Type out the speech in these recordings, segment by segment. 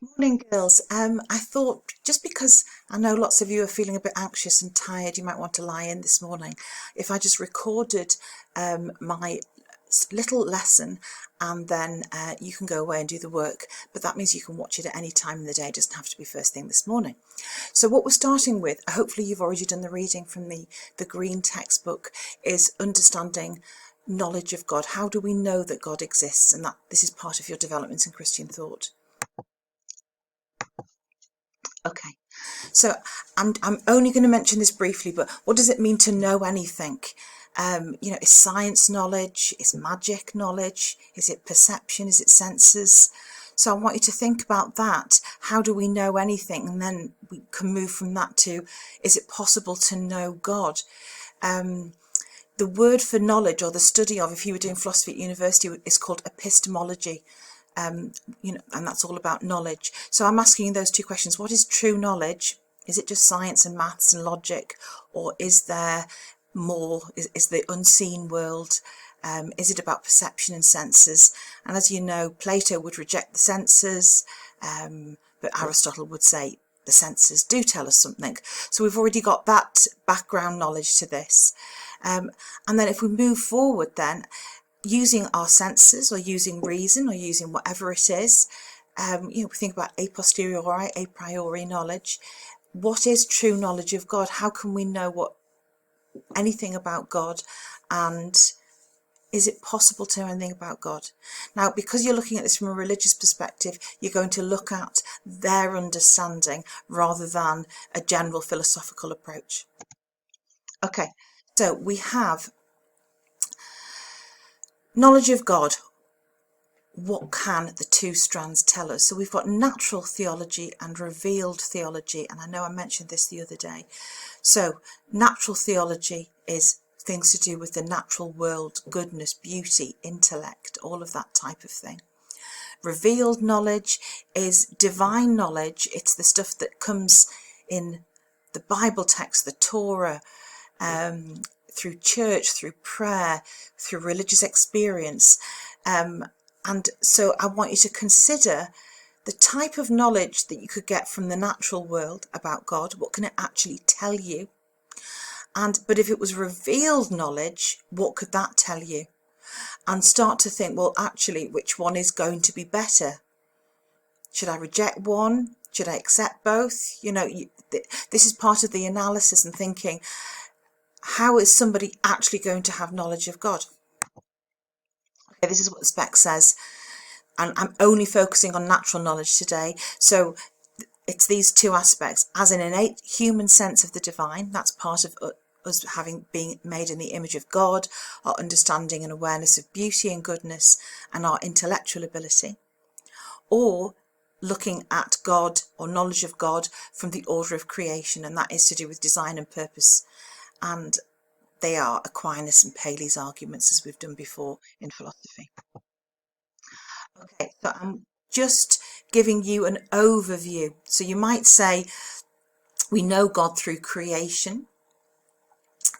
Morning, girls. I thought just because I know lots of you are feeling a bit anxious and tired, you might want to lie in this morning. If I just recorded my little lesson and then you can go away and do the work, but that means you can watch it at any time in the day. It doesn't have to be first thing this morning. So what we're starting with, hopefully you've already done the reading from the green textbook, is understanding knowledge of God. How do we know that God exists? And that this is part of your development in Christian thought. Okay, so I'm only going to mention this briefly, but what does it mean to know anything? Is science knowledge? Is magic knowledge? Is it perception? Is it senses? So I want you to think about that. How do we know anything? And then we can move from that to, is it possible to know God? The word for knowledge, or the study of, if you were doing philosophy at university, is called epistemology. And that's all about knowledge. So I'm asking you those two questions. What is true knowledge? Is it just science and maths and logic? Or is there more? Is the unseen world? Is it about perception and senses? And as you know, Plato would reject the senses, but Aristotle would say the senses do tell us something. So we've already got that background knowledge to this. And then if we move forward then, using our senses or using reason or using whatever it is, we think about a posteriori, a priori knowledge. What is true knowledge of God? How can we know anything about God? And is it possible to know anything about God? Now, because you're looking at this from a religious perspective, you're going to look at their understanding rather than a general philosophical approach. Okay, so we have knowledge of God. What can the two strands tell us? So we've got natural theology and revealed theology, and I know I mentioned this the other day. So natural theology is things to do with the natural world, goodness, beauty, intellect, all of that type of thing. Revealed knowledge is divine knowledge. It's the stuff that comes in the Bible text, the Torah, through church, through prayer, through religious experience. And so I want you to consider the type of knowledge that you could get from the natural world about God. What can it actually tell you? But if it was revealed knowledge, what could that tell you? And start to think, well, actually, which one is going to be better? Should I reject one? Should I accept both? This is part of the analysis and thinking, how is somebody actually going to have knowledge of God? Okay, this is what the spec says. And I'm only focusing on natural knowledge today. So it's these two aspects. As an innate human sense of the divine, that's part of us being made in the image of God, our understanding and awareness of beauty and goodness, and our intellectual ability. Or looking at God or knowledge of God from the order of creation, and that is to do with design and purpose. And they are Aquinas and Paley's arguments, as we've done before in philosophy. Okay, so I'm just giving you an overview. So you might say, we know God through creation.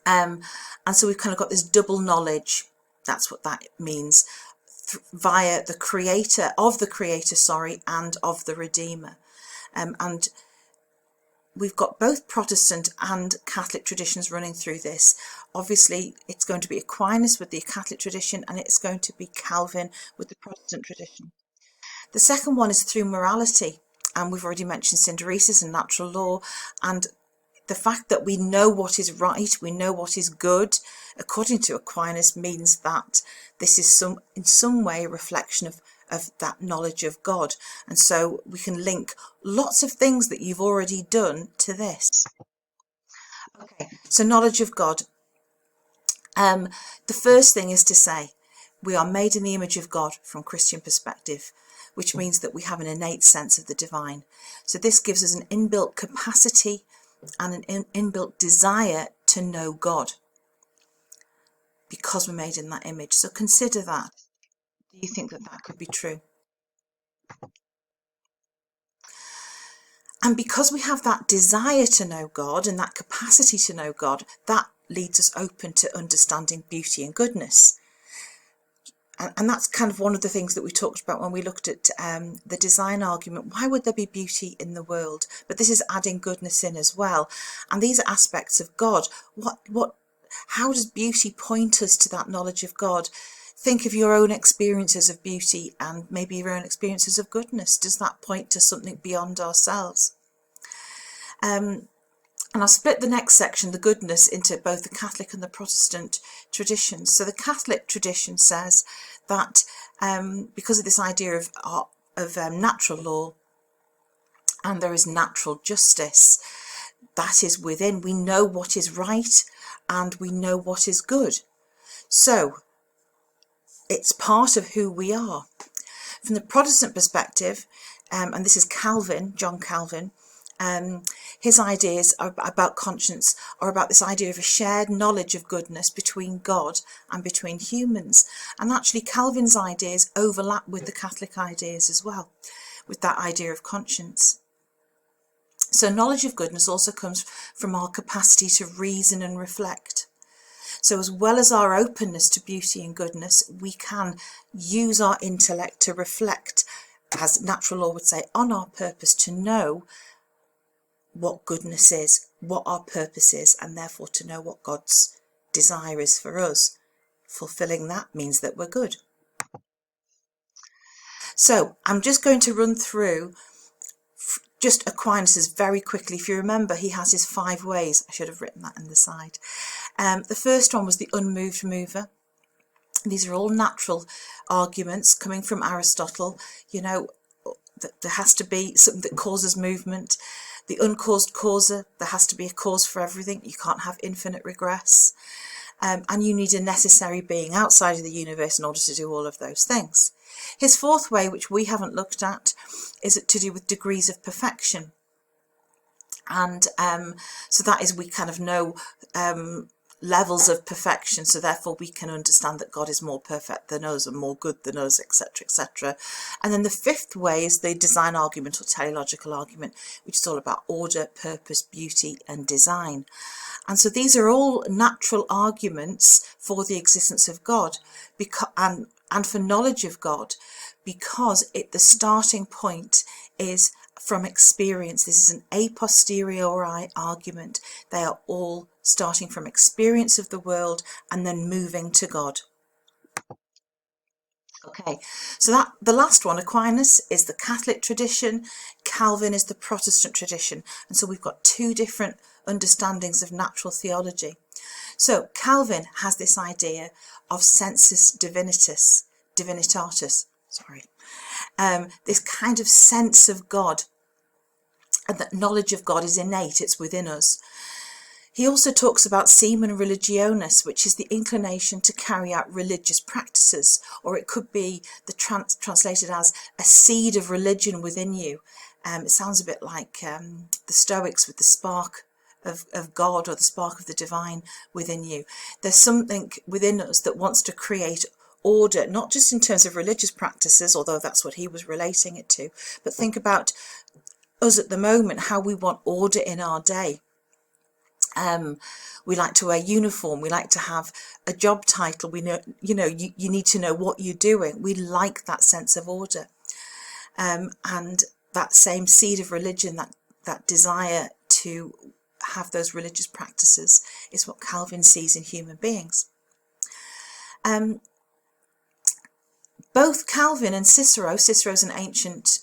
And so we've kind of got this double knowledge. That's what that means. Via the creator, and of the Redeemer. And we've got both Protestant and Catholic traditions running through this. Obviously, it's going to be Aquinas with the Catholic tradition, and it's going to be Calvin with the Protestant tradition. The second one is through morality, and we've already mentioned synderesis and natural law, and the fact that we know what is right, we know what is good, according to Aquinas, means that this is in some way a reflection of that knowledge of God. And so we can link lots of things that you've already done to this. Okay, so knowledge of God. The first thing is to say, we are made in the image of God from Christian perspective, which means that we have an innate sense of the divine. So this gives us an inbuilt capacity and an inbuilt desire to know God because we're made in that image. So consider that. Do you think that that could be true? And because we have that desire to know God and that capacity to know God, that leads us open to understanding beauty and goodness. And that's kind of one of the things that we talked about when we looked at the design argument. Why would there be beauty in the world? But this is adding goodness in as well. And these are aspects of God. How does beauty point us to that knowledge of God? Think of your own experiences of beauty and maybe your own experiences of goodness. Does that point to something beyond ourselves? And I'll split the next section, the goodness, into both the Catholic and the Protestant traditions. So the Catholic tradition says that because of this idea of natural law, and there is natural justice, that is within. We know what is right and we know what is good. So it's part of who we are. From the Protestant perspective, and this is Calvin, John Calvin, his ideas about conscience are about this idea of a shared knowledge of goodness between God and between humans. And actually Calvin's ideas overlap with the Catholic ideas as well, with that idea of conscience. So knowledge of goodness also comes from our capacity to reason and reflect. So as well as our openness to beauty and goodness, we can use our intellect to reflect, as natural law would say, on our purpose, to know what goodness is, what our purpose is, and therefore to know what God's desire is for us. Fulfilling that means that we're good. So I'm just going to run through just Aquinas's very quickly. If you remember, he has his 5 ways. I should have written that in the side. The first one was the unmoved mover. These are all natural arguments coming from Aristotle. You know, that there has to be something that causes movement. The uncaused causer, there has to be a cause for everything. You can't have infinite regress. And you need a necessary being outside of the universe in order to do all of those things. His 4th way, which we haven't looked at, is to do with degrees of perfection. And so that is, we kind of know levels of perfection, so therefore we can understand that God is more perfect than us and more good than us, etc., etc. And then the 5th way is the design argument or teleological argument, which is all about order, purpose, beauty and design. And so these are all natural arguments for the existence of God and for knowledge of God, because the starting point is from experience. This is an a posteriori argument. They are all starting from experience of the world and then moving to God. Okay, so that the last one, Aquinas, is the Catholic tradition, Calvin is the Protestant tradition, and so we've got 2 different understandings of natural theology. So Calvin has this idea of sensus divinitatis, this kind of sense of God, and that knowledge of God is innate, it's within us. He also talks about semen religionis, which is the inclination to carry out religious practices, or it could be translated as a seed of religion within you. It sounds a bit like the Stoics with the spark of God or the spark of the divine within you. There's something within us that wants to create order, not just in terms of religious practices, although that's what he was relating it to, but think about us at the moment, how we want order in our day. We like to wear uniform, we like to have a job title, we know, you need to know what you're doing. We like that sense of order. And that same seed of religion, that desire to have those religious practices, is what Calvin sees in human beings. Both Calvin and Cicero's an ancient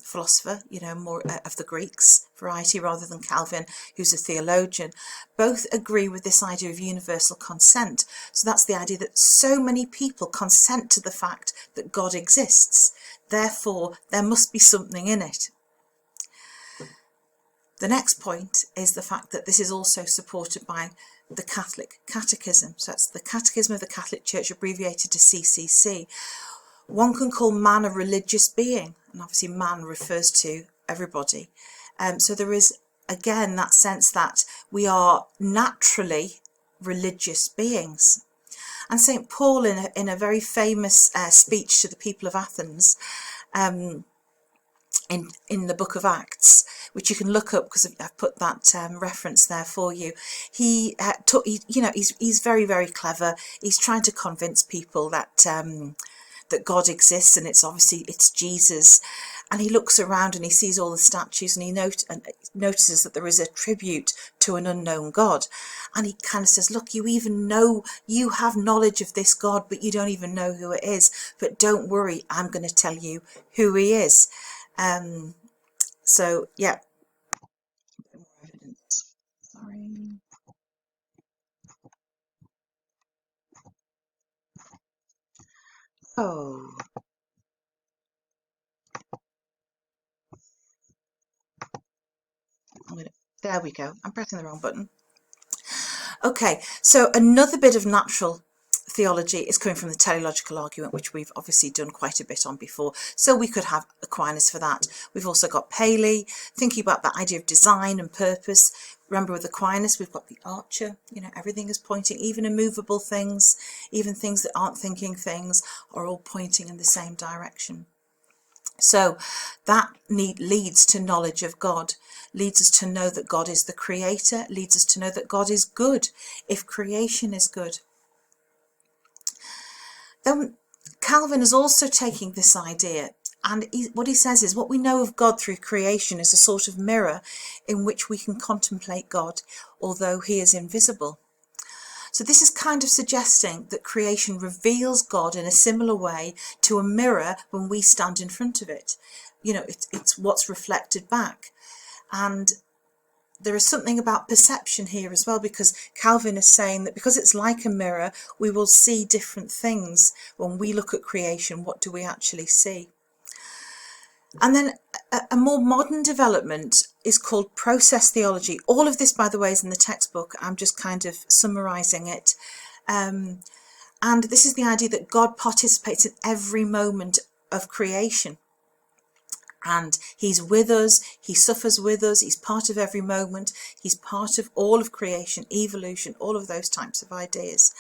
philosopher, more of the Greeks variety rather than Calvin, who's a theologian, both agree with this idea of universal consent. So that's the idea that so many people consent to the fact that God exists. Therefore, there must be something in it. The next point is the fact that this is also supported by the Catholic Catechism. So that's the Catechism of the Catholic Church, abbreviated to CCC. One can call man a religious being, and obviously man refers to everybody. So there is, again, that sense that we are naturally religious beings. And St. Paul, in a very famous speech to the people of Athens, in the book of Acts, which you can look up because I've put that reference there for you. He's very, very clever. He's trying to convince people that that God exists, and it's Jesus. And he looks around and he sees all the statues, and he notices that there is a tribute to an unknown God. And he kind of says, look, you have knowledge of this God, but you don't even know who it is. But don't worry, I'm going to tell you who he is. So, yeah. More evidence. Sorry. Oh. There we go. I'm pressing the wrong button. Okay, so another bit of natural theology is coming from the teleological argument, which we've obviously done quite a bit on before. So we could have Aquinas for that. We've also got Paley, thinking about that idea of design and purpose. Remember, with Aquinas, we've got the archer. Everything is pointing, even immovable things, even things that aren't thinking things, are all pointing in the same direction. So that leads to knowledge of God, leads us to know that God is the creator, leads us to know that God is good, if creation is good. Then Calvin is also taking this idea, and what he says is what we know of God through creation is a sort of mirror in which we can contemplate God, although he is invisible. So this is kind of suggesting that creation reveals God in a similar way to a mirror when we stand in front of it. It's what's reflected back. And there is something about perception here as well, because Calvin is saying that because it's like a mirror, we will see different things. When we look at creation, what do we actually see? And then a more modern development is called process theology. All of this, by the way, is in the textbook. I'm just kind of summarising it. And this is the idea that God participates in every moment of creation. And he's with us, he suffers with us, he's part of every moment, he's part of all of creation, evolution, all of those types of ideas.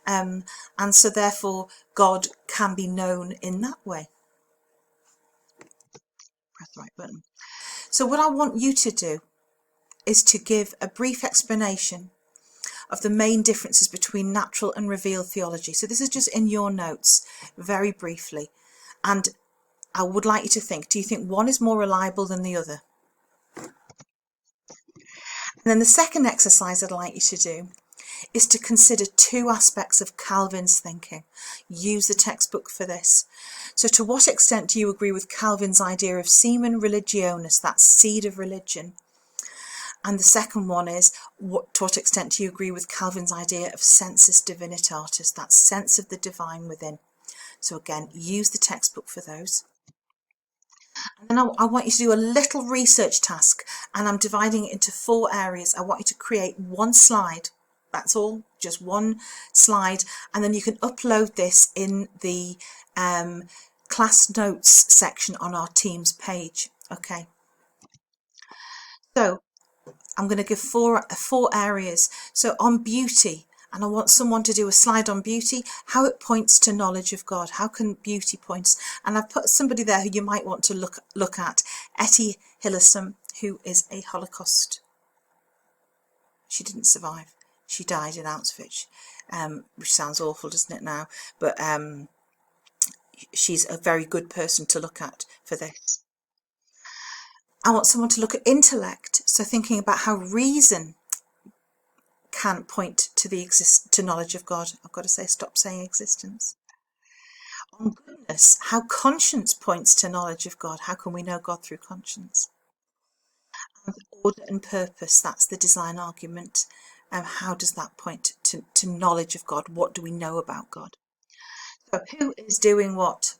And so therefore God can be known in that way. Press the right button. So what I want you to do is to give a brief explanation of the main differences between natural and revealed theology. So this is just in your notes, very briefly. And I would like you to think, do you think one is more reliable than the other? And then the second exercise I'd like you to do is to consider two aspects of Calvin's thinking. Use the textbook for this. So to what extent do you agree with Calvin's idea of semen religionis, that seed of religion? And the second one is, to what extent do you agree with Calvin's idea of sensus divinitatis, that sense of the divine within? So again, use the textbook for those. And then I want you to do a little research task, and I'm dividing it into 4 areas. I want you to create one slide. That's all, just one slide, and then you can upload this in the class notes section on our Teams page. Okay. So I'm going to give four areas. So on beauty, and I want someone to do a slide on beauty, how it points to knowledge of God. How can beauty point? And I've put somebody there who you might want to look at, Etty Hillesum, who is a Holocaust. She didn't survive. She died in Auschwitz, which sounds awful, doesn't it now? But she's a very good person to look at for this. I want someone to look at intellect, so thinking about how reason can point to knowledge of God. I've got to stop saying existence. On goodness, how conscience points to knowledge of God. How can we know God through conscience? And order and purpose, that's the design argument. How does that point to knowledge of God? What do we know about God? So who is doing what?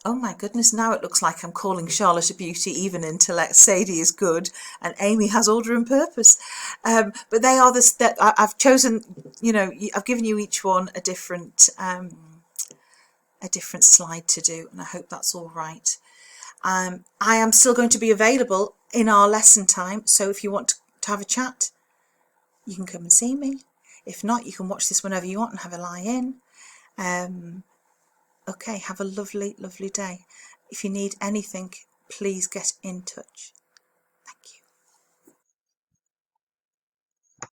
Oh my goodness, now it looks like I'm calling Charlotte a beauty, even intellect. Sadie is good, and Amy has order and purpose. But they are that I've chosen, I've given you each one a different slide to do, and I hope that's all right. I am still going to be available in our lesson time, so if you want to have a chat, you can come and see me. If not, you can watch this whenever you want and have a lie in. Okay, have a lovely, lovely day. If you need anything, please get in touch.